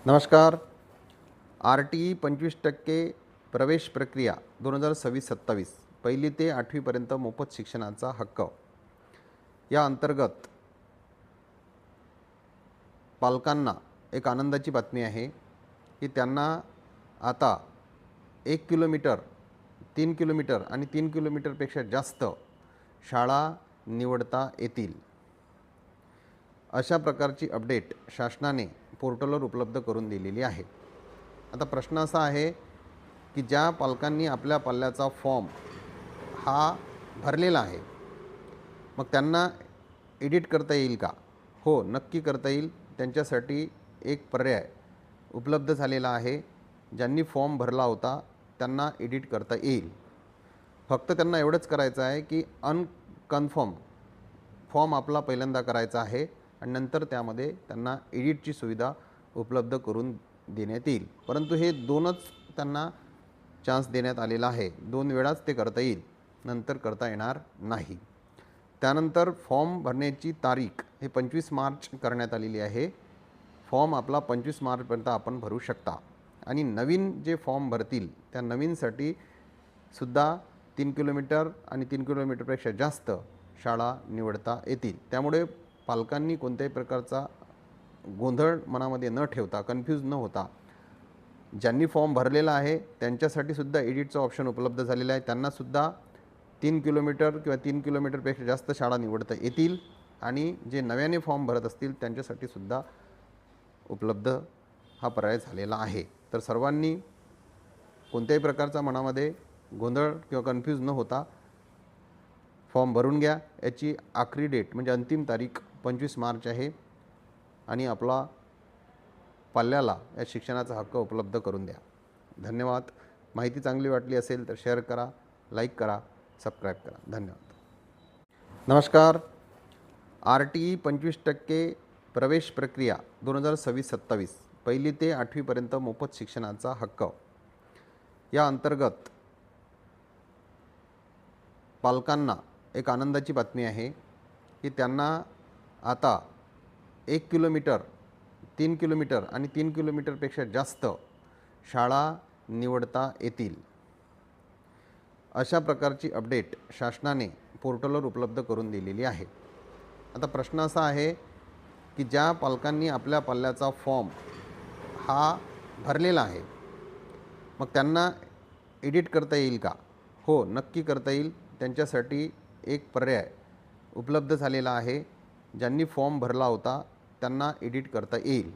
नमस्कार. RTE 25% प्रवेश प्रक्रिया 2026-27 पहिली ते 8वीपर्यंत मोफत शिक्षणाचा हक्क या अंतर्गत पालकांना एक आनंदाची बातमी आहे की त्यांना आता 1 किलोमीटर, 3 किलोमीटर आणि 3 किलोमीटरपेक्षा जास्त शाळा निवडता येतील. अशा प्रकारची अपडेट शासनाने पोर्टलवर उपलब्ध करून दिलेली आहे. आता प्रश्न असा आहे की ज्या पालकांनी आपल्या पाल्याचा फॉर्म हा भरलेला आहे, मग त्यांना एडिट करता येईल का? हो, नक्की करता येईल. त्यांच्यासाठी एक पर्याय उपलब्ध झालेला आहे. ज्यांनी फॉर्म भरला होता त्यांना एडिट करता येईल. फक्त त्यांना एवढंच करायचं आहे की अनकन्फर्म फॉर्म आपला पहिल्यांदा करायचा आहे आणि नंतर त्यामध्ये त्यांना एडिटची सुविधा उपलब्ध करून देण्यात येईल. परंतु हे दोनच त्यांना चान्स देण्यात आलेला आहे. 2 वेळाच ते करता येईल, नंतर करता येणार नाही. त्यानंतर फॉर्म भरण्याची तारीख हे 25 मार्च करण्यात आलेली आहे. फॉर्म आपला 25 मार्चपर्यंत आपण भरू शकता आणि नवीन जे फॉर्म भरतील त्या नवीनसाठी सुद्धा 3 किलोमीटर आणि 3 किलोमीटरपेक्षा जास्त शाळा निवडता येतील. त्यामुळे पालकांनी कोणत्याही प्रकारचा गोंधळ मनामध्ये न ठेवता, कन्फ्यूज न होता, ज्यांनी फॉर्म भरलेला आहे त्यांच्यासाठी सुद्धा एडिटचं ऑप्शन उपलब्ध झालेलं आहे. त्यांनासुद्धा 3 किलोमीटर किंवा 3 किलोमीटरपेक्षा जास्त शाळा निवडता येतील आणि जे नव्याने फॉर्म भरत असतील त्यांच्यासाठी सुद्धा उपलब्ध हा पर्याय झालेला आहे. तर सर्वांनी कोणत्याही प्रकारचा मनामध्ये गोंधळ किंवा कन्फ्यूज न होता फॉर्म भरून घ्या. याची आखरी डेट म्हणजे अंतिम तारीख 25 मार्च आहे आणि आपला पाल्याला या शिक्षणाचा हक्क उपलब्ध करून द्या. धन्यवाद. माहिती चांगली वाटली असेल तर शेअर करा, लाईक करा, सबस्क्राईब करा. धन्यवाद. नमस्कार. RTE 25% प्रवेश प्रक्रिया 2026-27 पहिली ते 8वीपर्यंत मोफत शिक्षणाचा हक्क या अंतर्गत पालकांना एक आनंदाची बातमी आहे की त्यांना आता 1 किलोमीटर, 3 किलोमीटर आणि 3 किलोमीटरपेक्षा जास्त शाळा निवडता येतील. अशा प्रकारची अपडेट शासनाने पोर्टलवर उपलब्ध करून दिलेली आहे. आता प्रश्न असा आहे की ज्या पालकांनी आपल्या पाल्याचा फॉर्म हा भरलेला आहे, मग त्यांना एडिट करता येईल का? हो, नक्की करता येईल. त्यांच्यासाठी एक पर्याय उपलब्ध झालेला आहे. ज्यांनी फॉर्म भरला होता त्यांना एडिट करता येईल.